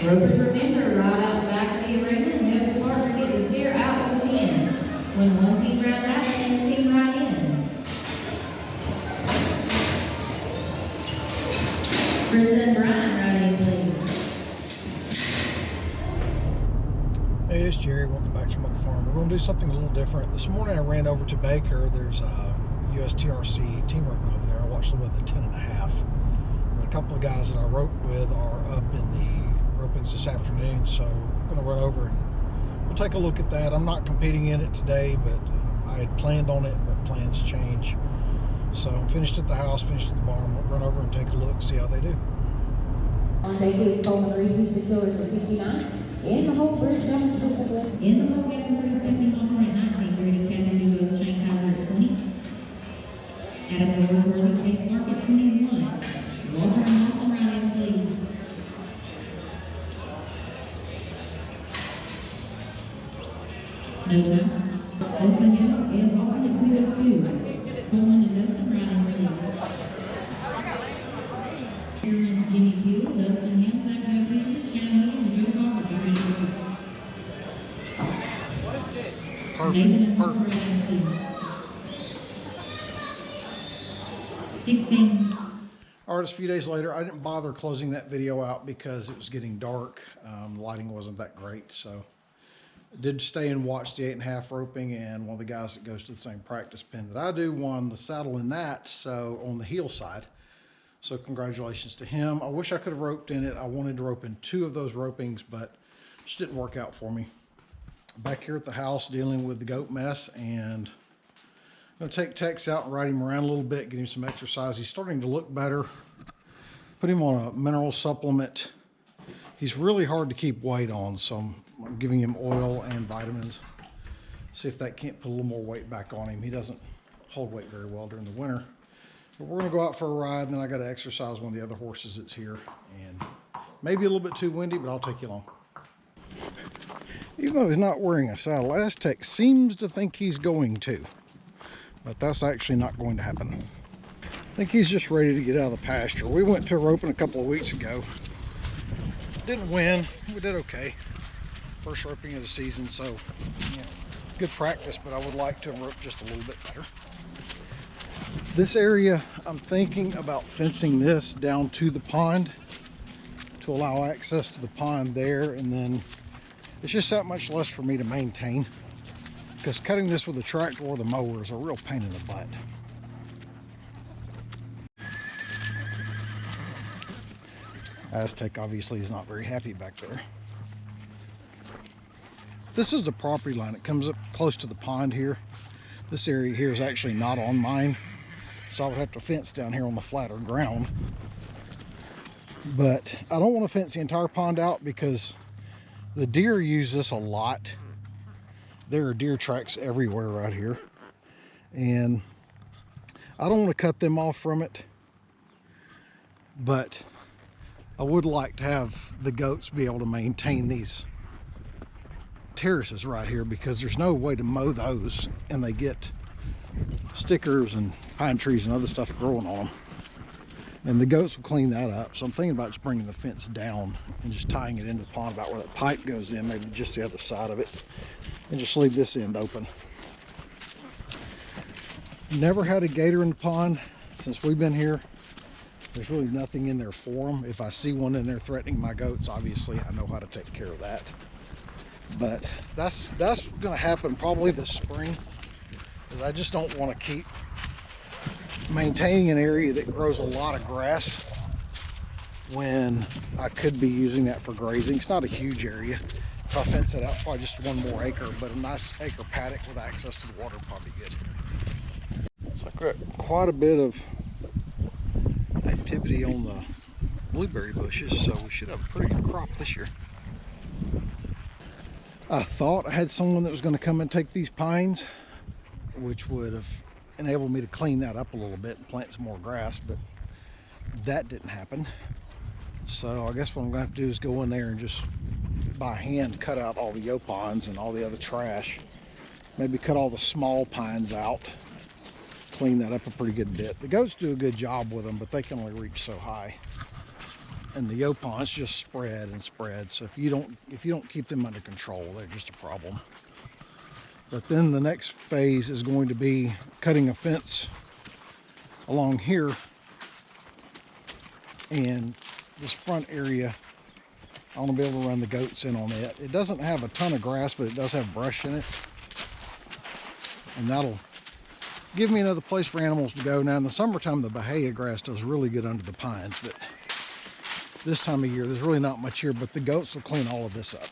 Ropers remember, right out the back of the arena and help the partner get the steer out to the end. When one team rounds out, the next team right in. Krista and Brian, right in, please. Hey, it's Jerry. Welcome back to Smoker Farm. We're going to do something a little different. This morning I ran over to Baker. There's a USTRC team roping over there. I watched a little bit of the 10.5. But a couple of guys that I rope with are up in the ropings this afternoon, so I'm going to run over and we'll take a look at that. I'm not competing in it today, but I had planned on it, but plans change. So I'm finished at the house, finished at the barn. We'll run over and take a look, see how they do. On day 2 is Coleman Reeves, the killers for 69. In the whole Bridge Jones system. In the whole game, 40-70 Lawson at 19. Ready, Captain Duos, Shane Kaiser at 20. Adam Norwood, Kate Clark at 21. Walter and Lawson right in, please. No time. Dustin Hill and Hoffman at 2. Coleman and Dustin right in, please. Aaron, Jimmy Peel, Dustin Hill, Zach Gutfield, Shannon Williams, and Joe Crawford are in, please. Perfect. 16. All right, it's a few days later. I didn't bother closing that video out because it was getting dark. The lighting wasn't that great, so I did stay and watch the 8.5 roping, and one of the guys that goes to the same practice pen that I do won the saddle in that, so on the heel side. So congratulations to him. I wish I could have roped in it. I wanted to rope in 2 of those ropings, but it just didn't work out for me. Back here at the house dealing with the goat mess, and I'm going to take Tex out and ride him around a little bit, get him some exercise. He's starting to look better. Put him on a mineral supplement. He's really hard to keep weight on, so I'm giving him oil and vitamins. See if that can't put a little more weight back on him. He doesn't hold weight very well during the winter. But we're going to go out for a ride, and then I got to exercise one of the other horses that's here. And maybe a little bit too windy, but I'll take you along. Even though he's not wearing a saddle, Aztec seems to think he's going to. But that's actually not going to happen. I think he's just ready to get out of the pasture. We went to a roping a couple of weeks ago. Didn't win. We did okay. First roping of the season, so yeah, good practice, but I would like to rope just a little bit better. This area, I'm thinking about fencing this down to the pond to allow access to the pond there, and then it's just that much less for me to maintain, because cutting this with a tractor or the mower is a real pain in the butt. Aztec obviously is not very happy back there. This is the property line. It comes up close to the pond here. This area here is actually not on mine, so I would have to fence down here on the flatter ground. But I don't want to fence the entire pond out because the deer use this a lot. There are deer tracks everywhere right here, and I don't want to cut them off from it, but I would like to have the goats be able to maintain these terraces right here, because there's no way to mow those and they get stickers and pine trees and other stuff growing on them, and the goats will clean that up. So I'm thinking about just bringing the fence down and just tying it into the pond about where that pipe goes in, maybe just the other side of it, and just leave this end open. Never had a gator in the pond since we've been here. There's really nothing in there for them. If I see one in there threatening my goats, obviously I know how to take care of that. But that's going to happen probably this spring, because I just don't want to keep maintaining an area that grows a lot of grass when I could be using that for grazing. It's not a huge area. If I fence it out, probably just 1 more acre, but a nice acre paddock with access to the water would probably be good. So I've got quite a bit of activity on the blueberry bushes, so we should have a pretty good crop this year. I thought I had someone that was going to come and take these pines, which would have enabled me to clean that up a little bit and plant some more grass, but that didn't happen. So I guess what I'm going to have to do is go in there and just by hand cut out all the yopons and all the other trash. Maybe cut all the small pines out, clean that up a pretty good bit. The goats do a good job with them, but they can only reach so high. and the yopons just spread and spread. So if you don't keep them under control, they're just a problem. But then the next phase is going to be cutting a fence along here, and this front area, I want to be able to run the goats in on it. It doesn't have a ton of grass, but it does have brush in it, and that'll give me another place for animals to go. Now in the summertime, the bahia grass does really good under the pines, but this time of year there's really not much here. But the goats will clean all of this up.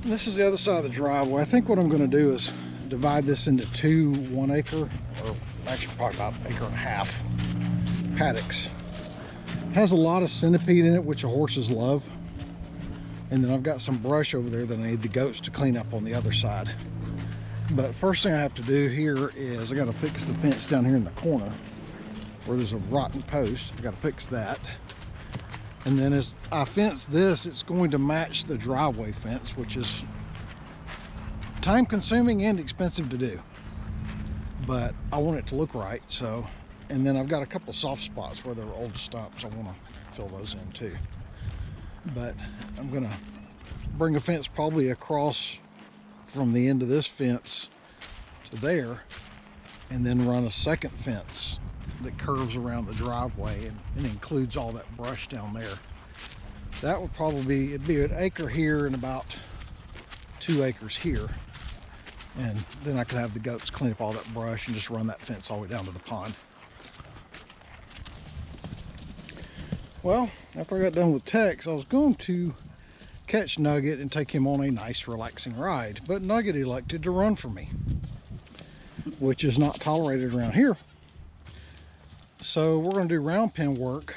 This is the other side of the driveway. I think what I'm going to do is divide this into two 1 acre, or actually probably about 1.5 acre paddocks. It has a lot of centipede in it, which the horses love. And then I've got some brush over there that I need the goats to clean up on the other side. But first thing I have to do here is I got to fix the fence down here in the corner where there's a rotten post. I got to fix that. And then as I fence this, it's going to match the driveway fence, which is time consuming and expensive to do. But I want it to look right, so. And then I've got a couple soft spots where there are old stumps. I want to fill those in too. But I'm gonna bring a fence probably across from the end of this fence to there, and then run a second fence that curves around the driveway and includes all that brush down there. That would probably be, it'd be 1 acre here and about 2 acres here. And then I could have the goats clean up all that brush and just run that fence all the way down to the pond. Well, after I got done with Tex, I was going to catch Nugget and take him on a nice relaxing ride, but Nugget elected to run from me, which is not tolerated around here. So we're going to do round pen work,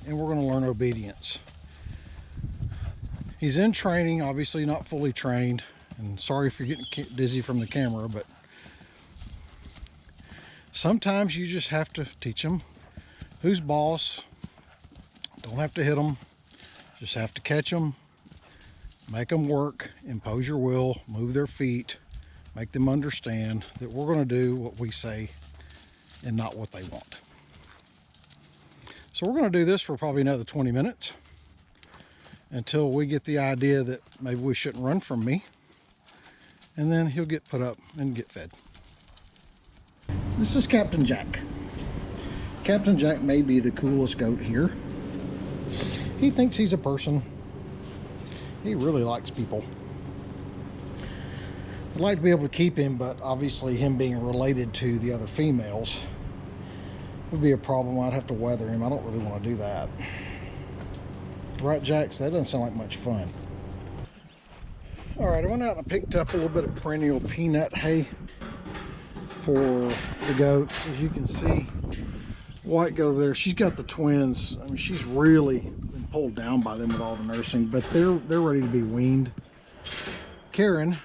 and we're going to learn obedience. He's in training, obviously not fully trained, and sorry if you're getting dizzy from the camera, but sometimes you just have to teach them who's boss. Don't have to hit them, just have to catch them, make them work, impose your will, move their feet, make them understand that we're going to do what we say and not what they want. So we're going to do this for probably another 20 minutes until we get the idea that maybe we shouldn't run from me, and then he'll get put up and get fed. This is Captain Jack. Captain Jack may be the coolest goat here. He thinks he's a person. He really likes people. I'd like to be able to keep him, but obviously him being related to the other females would be a problem. I'd have to weather him. I don't really want to do that. Right, Jack? So that doesn't sound like much fun. All right, I went out and I picked up a little bit of perennial peanut hay for the goats. As you can see, White goat over there, she's got the twins. I mean, she's really been pulled down by them with all the nursing, but they're ready to be weaned. Karen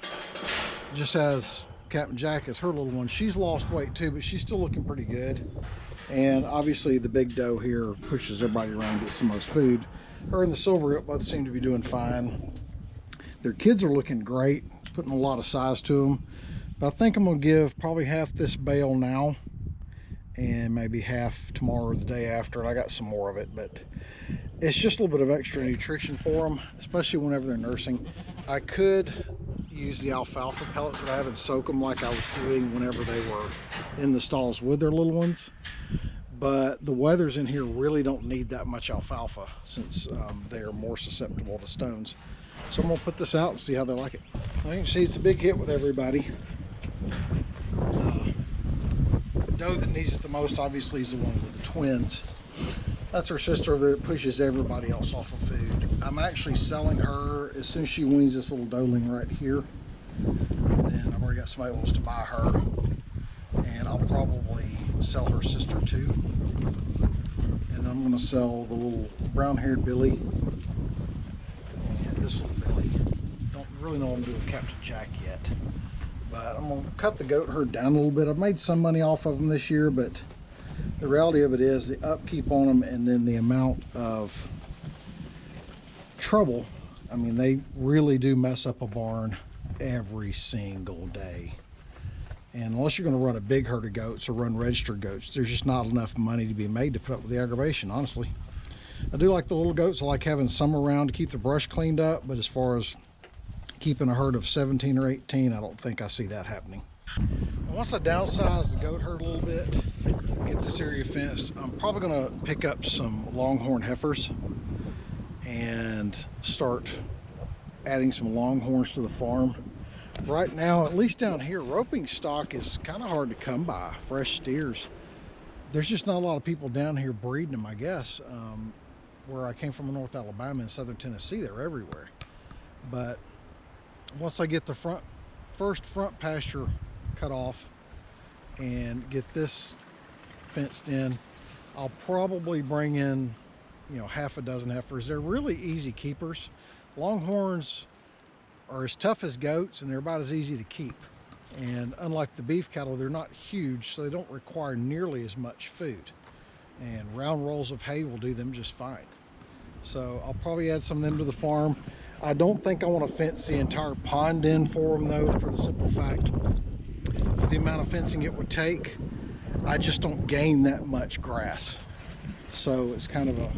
just has Capt Jack as her little one. She's lost weight too, but she's still looking pretty good. And obviously the big doe here pushes everybody around, gets the most food. Her and the silver goat both seem to be doing fine. Their kids are looking great, putting a lot of size to them. But I think I'm gonna give probably half this bale now and maybe half tomorrow or the day after, and I got some more of it. But it's just a little bit of extra nutrition for them, especially whenever they're nursing. I could use the alfalfa pellets that I have and soak them like I was doing whenever they were in the stalls with their little ones, but the wethers in here really don't need that much alfalfa since they are more susceptible to stones. So I'm gonna put this out and see how they like it. I can see it's a big hit with everybody. The doe that needs it the most obviously is the one with the twins. That's her sister over there that pushes everybody else off of food. I'm actually selling her as soon as she weans this little doeling right here. Then I've already got somebody that wants to buy her, and I'll probably sell her sister too. And then I'm going to sell the little brown-haired Billy and this little Billy. Don't really know what I'm doing with Capt Jack yet, but I'm going to cut the goat herd down a little bit. I've made some money off of them this year, but the reality of it is the upkeep on them and then the amount of trouble. I mean, they really do mess up a barn every single day. And unless you're going to run a big herd of goats or run registered goats, there's just not enough money to be made to put up with the aggravation, honestly. I do like the little goats. I like having some around to keep the brush cleaned up, but as far as keeping a herd of 17 or 18, I don't think I see that happening. Once I downsize the goat herd a little bit, get this area fenced, I'm probably going to pick up some longhorn heifers and start adding some longhorns to the farm. Right now, at least down here, roping stock is kind of hard to come by, fresh steers. There's just not a lot of people down here breeding them, I guess. Where I came from in North Alabama and Southern Tennessee, they're everywhere. But once I get the first front pasture cut off and get this fenced in, I'll probably bring in, you know, half a dozen heifers. They're really easy keepers. Longhorns are as tough as goats, and they're about as easy to keep. And unlike the beef cattle, they're not huge, so they don't require nearly as much food. And round rolls of hay will do them just fine. So I'll probably add some of them to the farm. I don't think I want to fence the entire pond in for them, though, for the simple fact, for the amount of fencing it would take, I just don't gain that much grass. So it's kind of a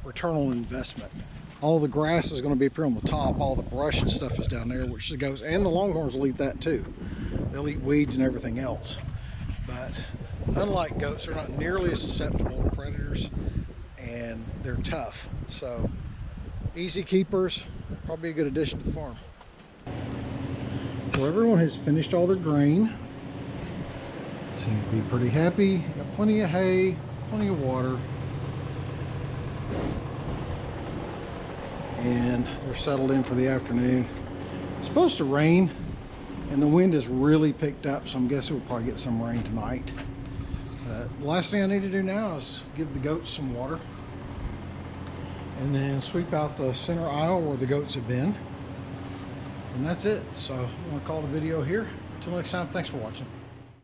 return on investment. All the grass is going to be up here on the top. All the brush and stuff is down there, which goes, and the longhorns will eat that too. They'll eat weeds and everything else. But unlike goats, they're not nearly as susceptible to predators, and they're tough. So easy keepers, probably a good addition to the farm. Well, everyone has finished all their grain. Seem to be pretty happy. Got plenty of hay, plenty of water. And they're settled in for the afternoon. It's supposed to rain, and the wind has really picked up, so I'm guessing we'll probably get some rain tonight. The last thing I need to do now is give the goats some water, and then sweep out the center aisle where the goats have been. And that's it. So I'm going to call the video here. Until next time, thanks for watching.